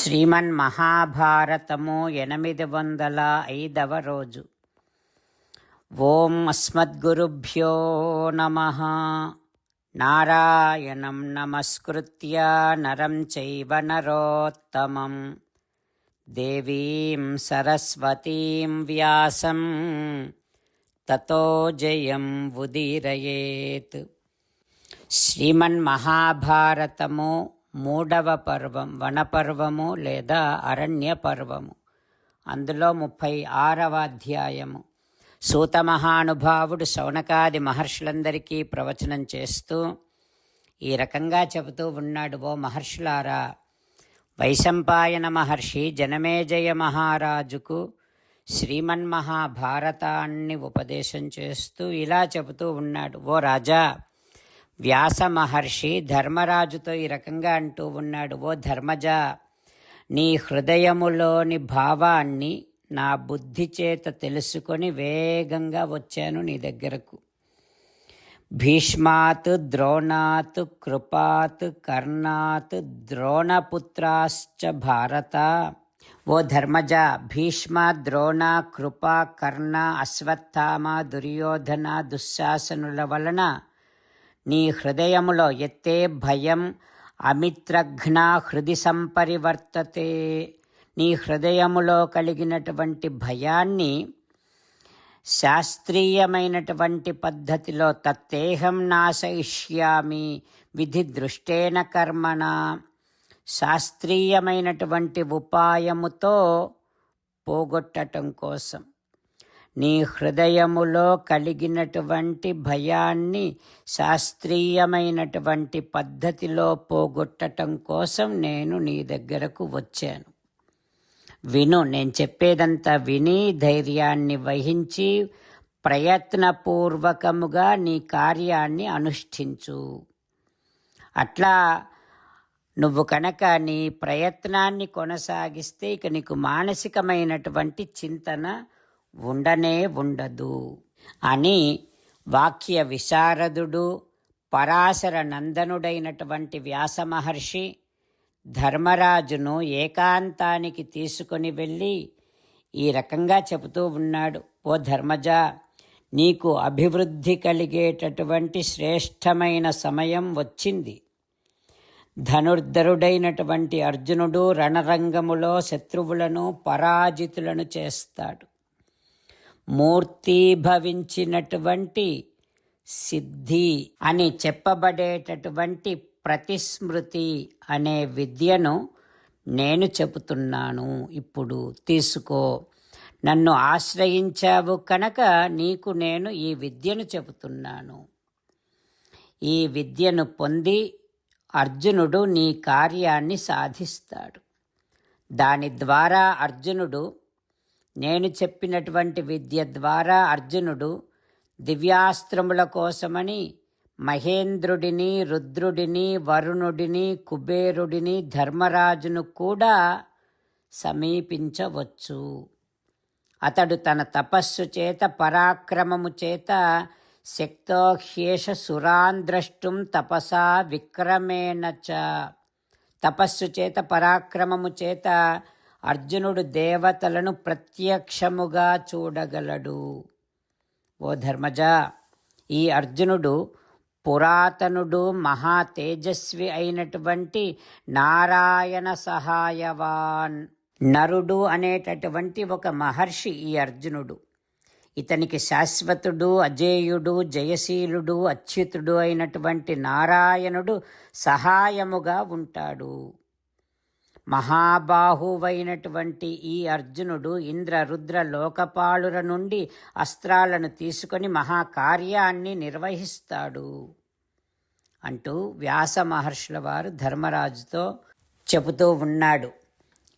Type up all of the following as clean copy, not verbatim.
శ్రీమన్మహాభారతము 805వ రోజు. ఓం అస్మద్గురుభ్యో నమః. నారాయణం నమస్కృత్య నరం చైవ నరోత్తమం దేవీం సరస్వతీం వ్యాసం తతో జయం ఉదీరయేత్. శ్రీమన్మహాభారతము 3వ పర్వం వనపర్వము లేదా అరణ్య పర్వము. అందులో 36వ అధ్యాయము. సూత మహానుభావుడు శౌనకాది మహర్షులందరికీ ప్రవచనం చేస్తూ ఈ రకంగా చెబుతూ ఉన్నాడు. ఓ మహర్షులారా, వైశంపాయన మహర్షి జనమేజయ మహారాజుకు శ్రీమన్మహాభారతాన్ని ఉపదేశం చేస్తూ ఇలా చెబుతూ ఉన్నాడు. ఓ రాజా, వ్యాస మహర్షి ధర్మరాజుతో ఈ రకంగా అంటూ ఉన్నాడు. ఓ ధర్మజ, నీ హృదయములోని భావాన్ని నా బుద్ధి చేత తెలుసుకొని వేగంగా వచ్చాను నీ దగ్గరకు. భీష్మాత్, ద్రోణాత్, కృపాత్, కర్ణాత్, ద్రోణపుత్రాశ్చ భారత. ఓ ధర్మజ, భీష్మ, ద్రోణ, కృప, కర్ణ, అశ్వత్థామ, దుర్యోధన, దుశ్శాసనుల వలన నీ హృదయములో ఎత్తే భయం అమిత్రఘ్న హృది సంపరివర్తతే. నీ హృదయములో కలిగినటువంటి భయాన్ని శాస్త్రీయమైనటువంటి పద్ధతిలో తత్తేహం నాశయిష్యామి విధి దృష్టేన కర్మణ, శాస్త్రీయమైనటువంటి ఉపాయముతో పోగొట్టటం కోసం, నీ హృదయములో కలిగినటువంటి భయాన్ని శాస్త్రీయమైనటువంటి పద్ధతిలో పోగొట్టటం కోసం నేను నీ దగ్గరకు వచ్చాను. విను, నేను చెప్పేదంతా విని ధైర్యాన్ని వహించి ప్రయత్నపూర్వకముగా నీ కార్యాన్ని అనుష్ఠించు. అట్లా నువ్వు కనుక నీ ప్రయత్నాన్ని కొనసాగిస్తే ఇక నీకు మానసికమైనటువంటి చింతన ఉండనే ఉండదు అని వాక్య విశారదుడు పరాశర నందనుడైనటువంటి వ్యాస మహర్షి ధర్మరాజును ఏకాంతానికి తీసుకొని వెళ్ళి ఈ రకంగా చెబుతూ ఉన్నాడు. ఓ ధర్మజ, నీకు అభివృద్ధి కలిగేటటువంటి శ్రేష్టమైన సమయం వచ్చింది. ధనుర్ధరుడైనటువంటి అర్జునుడు రణరంగములో శత్రువులను పరాజితులను చేస్తాడు. మూర్తీభవించినటువంటి సిద్ధి అని చెప్పబడేటటువంటి ప్రతిస్మృతి అనే విద్యను నేను చెబుతున్నాను. ఇప్పుడు తీసుకో. నన్ను ఆశ్రయించావు కనుక నీకు నేను ఈ విద్యను చెబుతున్నాను. ఈ విద్యను పొంది అర్జునుడు నీ కార్యాన్ని సాధిస్తాడు. దాని ద్వారా అర్జునుడు, నేను చెప్పినటువంటి విద్య ద్వారా అర్జునుడు దివ్యాస్త్రముల కోసమని మహేంద్రుడిని, రుద్రుడిని, వరుణుడిని, కుబేరుడిని, ధర్మరాజును కూడా సమీపించవచ్చు. అతడు తన తపస్సు చేత, పరాక్రమము చేత శక్తో హ్యేష సురాన్ ద్రష్టుం తపసా విక్రమేణ చ. తపస్సు చేత, పరాక్రమము చేత అర్జునుడు దేవతలను ప్రత్యక్షముగా చూడగలడు. ఓ ధర్మజ, ఈ అర్జునుడు పురాతనుడు, మహా తేజస్వి అయినటువంటి నారాయణ సహాయవాన్ నరుడు అనేటటువంటి ఒక మహర్షి ఈ అర్జునుడు. ఇతనికి శాశ్వతుడు, అజేయుడు, జయశీలుడు, అచ్యుతుడు అయినటువంటి నారాయణుడు సహాయముగా ఉంటాడు. మహాబాహువైనటువంటి ఈ అర్జునుడు ఇంద్ర, రుద్ర, లోకపాలుర నుండి అస్త్రాలను తీసుకొని మహాకార్యాన్ని నిర్వహిస్తాడు అంటూ వ్యాస మహర్షుల వారు ధర్మరాజుతో చెబుతూ ఉన్నాడు.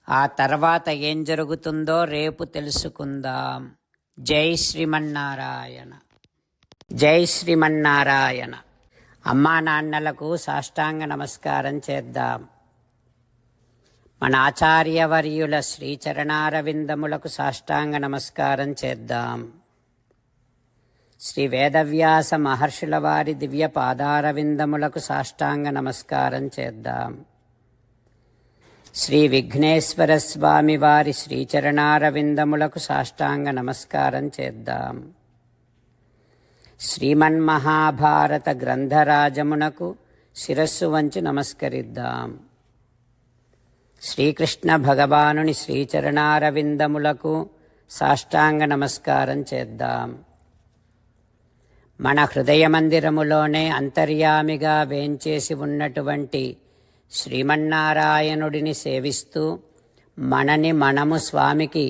ఆ తర్వాత ఏం జరుగుతుందో రేపు తెలుసుకుందాం. జై శ్రీమన్నారాయణ. జై శ్రీమన్నారాయణ. అమ్మా నాన్నలకు సాష్టాంగ నమస్కారం చేద్దాం. మన ఆచార్యవర్యుల శ్రీచరణారవిందములకు సాష్టాంగ నమస్కారం చేద్దాం. శ్రీ వేదవ్యాస మహర్షుల వారి దివ్య పాదారవిందములకు సాష్టాంగ నమస్కారం చేద్దాం. శ్రీ విఘ్నేశ్వర స్వామి వారి శ్రీచరణారవిందములకు సాష్టాంగ నమస్కారం చేద్దాం. శ్రీమన్మహాభారత గ్రంథరాజమునకు శిరస్సు వంచి నమస్కరిద్దాం. శ్రీకృష్ణ భగవానుని శ్రీచరణారవిందములకు సాష్టాంగ నమస్కారం చేద్దాం. మన హృదయ మందిరములోనే అంతర్యామిగా వేంచేసి ఉన్నటువంటి శ్రీమన్నారాయణుడిని సేవిస్తూ మనని మనము స్వామికి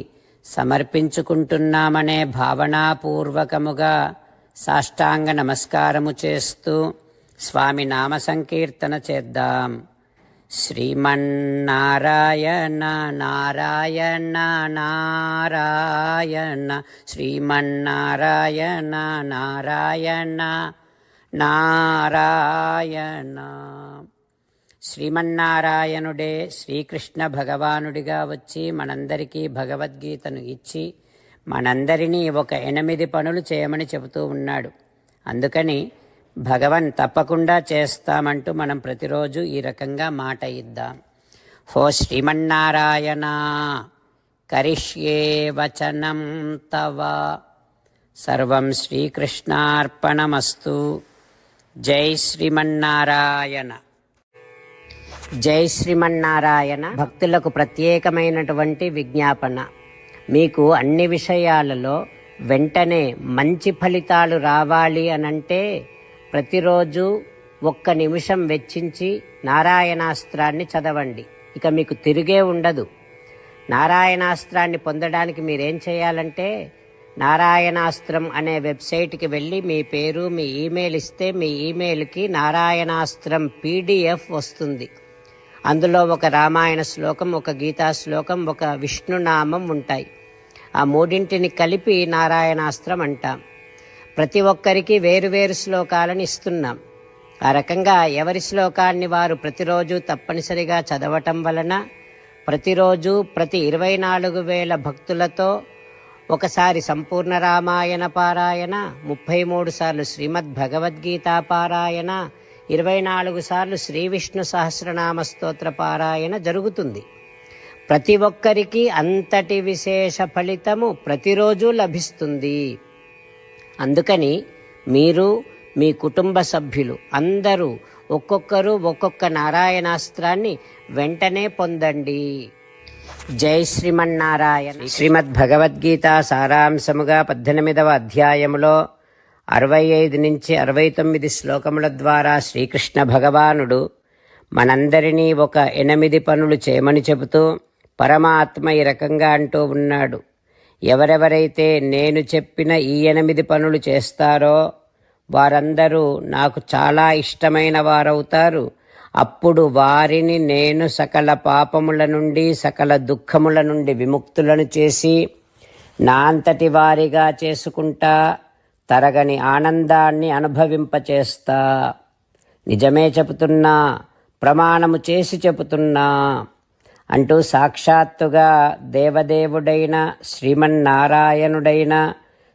సమర్పించుకుంటున్నామనే భావనాపూర్వకముగా సాష్టాంగ నమస్కారము చేస్తూ స్వామి నామ సంకీర్తన చేద్దాం. శ్రీమన్నారాయణ నారాయణ నారాయణ శ్రీమన్నారాయణ నారాయణ నారాయణ. శ్రీమన్నారాయణుడే శ్రీకృష్ణ భగవానుడిగా వచ్చి మనందరికీ భగవద్గీతను ఇచ్చి మనందరినీ ఒక 8 పనులు చేయమని చెబుతూ ఉన్నాడు. అందుకని భగవన్ తప్పకుండా చేస్తామంటూ మనం ప్రతిరోజు ఈ రకంగా మాట ఇద్దాం. హో శ్రీమన్నారాయణ కరిష్యే వచనం తవ సర్వం శ్రీకృష్ణార్పణమస్తు. జై శ్రీమన్నారాయణ. జై శ్రీమన్నారాయణ. భక్తులకు ప్రత్యేకమైనటువంటి విజ్ఞాపన. మీకు అన్ని విషయాలలో వెంటనే మంచి ఫలితాలు రావాలి అనంటే ప్రతిరోజు 1 నిమిషం వెచ్చించి నారాయణాస్త్రాన్ని చదవండి. ఇక మీకు తిరిగే ఉండదు. నారాయణాస్త్రాన్ని పొందడానికి మీరేం చేయాలంటే నారాయణాస్త్రం అనే వెబ్సైట్కి వెళ్ళి మీ పేరు మీ ఈమెయిల్ ఇస్తే మీ ఈమెయిల్కి నారాయణాస్త్రం PDF వస్తుంది. అందులో ఒక రామాయణ శ్లోకం, ఒక గీతా శ్లోకం, ఒక విష్ణునామం ఉంటాయి. ఆ 3 కలిపి నారాయణాస్త్రం అంటాం. ప్రతి ఒక్కరికి వేరువేరు శ్లోకాలను ఇస్తున్నాం. ఆ రకంగా ఎవరి శ్లోకాన్ని వారు ప్రతిరోజు తప్పనిసరిగా చదవటం వలన ప్రతిరోజు ప్రతి 24,000 భక్తులతో ఒకసారి సంపూర్ణ రామాయణ పారాయణ, 33 సార్లు శ్రీమద్ భగవద్గీత పారాయణ, 24 సార్లు శ్రీ విష్ణు సహస్రనామ స్తోత్ర పారాయణ జరుగుతుంది. ప్రతి ఒక్కరికి అంతటి విశేష ఫలితము ప్రతిరోజు లభిస్తుంది. అందుకని మీరు మీ కుటుంబ సభ్యులు అందరూ ఒక్కొక్కరు ఒక్కొక్క నారాయణాస్త్రాన్ని వెంటనే పొందండి. జై శ్రీమన్నారాయణ. శ్రీమద్ భగవద్గీత సారాంశముగా 18వ అధ్యాయములో 65 నుంచి 69 శ్లోకముల ద్వారా శ్రీకృష్ణ భగవానుడు మనందరినీ ఒక 8 పనులు చేయమని చెబుతూ పరమాత్మ ఈ రకంగా అంటూ ఉన్నాడు. ఎవరెవరైతే నేను చెప్పిన ఈ 8 పనులు చేస్తారో వారందరూ నాకు చాలా ఇష్టమైన వారవుతారు. అప్పుడు వారిని నేను సకల పాపముల నుండి సకల దుఃఖముల నుండి విముక్తులను చేసి నా అంతటి వారిగా చేసుకుంటా, తరగని ఆనందాన్ని అనుభవింపచేస్తా. నిజమే చెబుతున్నా, ప్రమాణము చేసి చెబుతున్నా అంటూ సాక్షాత్తుగా దేవదేవుడైన శ్రీమన్నారాయణుడైన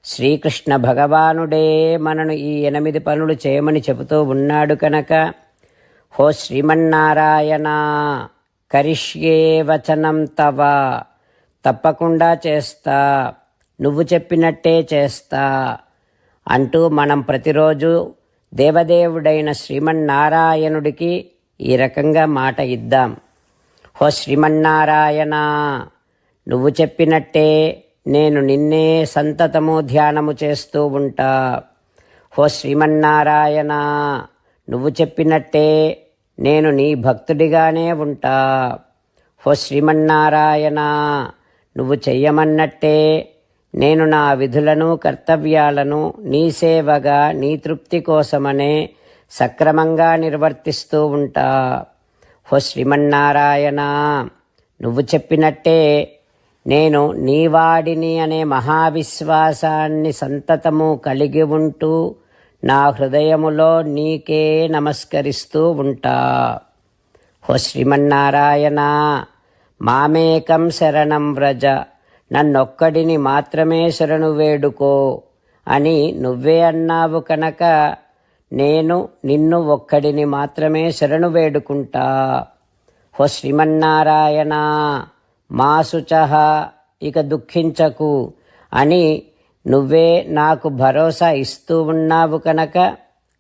శ్రీకృష్ణ భగవానుడే మనను ఈ 8 పనులు చేయమని చెబుతూ ఉన్నాడు కనుక హో శ్రీమన్నారాయణ కరిష్యే వచనం తవ తప్పకుండా చేస్తా, నువ్వు చెప్పినట్టే చేస్తా అంటూ మనం ప్రతిరోజు దేవదేవుడైన శ్రీమన్నారాయణుడికి ఈ రకంగా మాట ఇద్దాం. హో శ్రీమన్నారాయణ నువ్వు చెప్పినట్టే నేను నిన్నే సంతతము ధ్యానము చేస్తూ ఉంటా. హో శ్రీమన్నారాయణ నువ్వు చెప్పినట్టే నేను నీ భక్తుడిగానే ఉంటా. హో శ్రీమన్నారాయణ నువ్వు చెయ్యమన్నట్టే నేను నా విధులను కర్తవ్యాలను నీ సేవగా నీ తృప్తి కోసమనే సక్రమంగా నిర్వర్తిస్తూ ఉంటా. హో శ్రీమన్నారాయణ నువ్వు చెప్పినట్టే నేను నీవాడిని అనే మహావిశ్వాసాన్ని సంతతము కలిగి ఉంటూ నా హృదయములో నీకే నమస్కరిస్తూ ఉంటా. హో శ్రీమన్నారాయణ మామేకం శరణం వ్రజ, నన్నొక్కడిని మాత్రమే శరణు వేడుకో అని నువ్వే అన్నావు కనుక నేను నిన్ను ఒక్కడిని మాత్రమే శరణు వేడుకుంటా. ఓ శ్రీమన్నారాయణ మా శుచః ఇక దుఃఖించకు అని నువ్వే నాకు భరోసా ఇస్తూ ఉన్నావు కనుక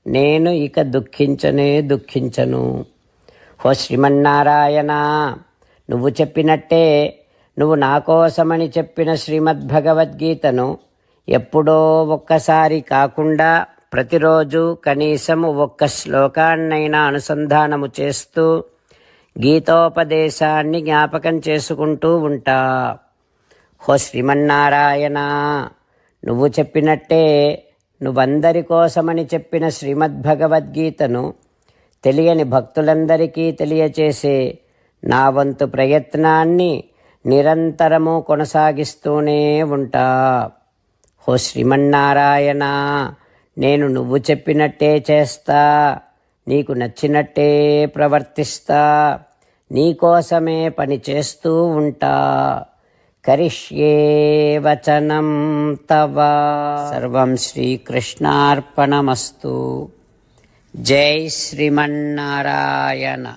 నేను ఇక దుఃఖించను. ఓ శ్రీమన్నారాయణ నువ్వు చెప్పినట్టే నువ్వు నా కోసమని చెప్పిన శ్రీమద్భగవద్గీతను ఎప్పుడో ఒక్కసారి కాకుండా ప్రతిరోజు కనీసం ఒక్క శ్లోకాన్నైనా అనుసంధానము చేస్తూ గీతోపదేశాన్ని జ్ఞాపకం చేసుకుంటూ ఉంటా. ఓ శ్రీమన్నారాయణ నువ్వు చెప్పినట్టే నువ్వందరి కోసమని చెప్పిన శ్రీమద్భగవద్గీతను తెలియని భక్తులందరికీ తెలియచేసే నా వంతు ప్రయత్నాన్ని నిరంతరము కొనసాగిస్తూనే ఉంటా. ఓ శ్రీమన్నారాయణ నేను నువ్వు చెప్పినట్టే చేస్తా, నీకు నచ్చినట్టే ప్రవర్తిస్తా, నీకోసమే పని చేస్తూ ఉంటా. కరిష్యే వచనం తవ. సర్వం శ్రీకృష్ణార్పణమస్తు. జై శ్రీమన్నారాయణ.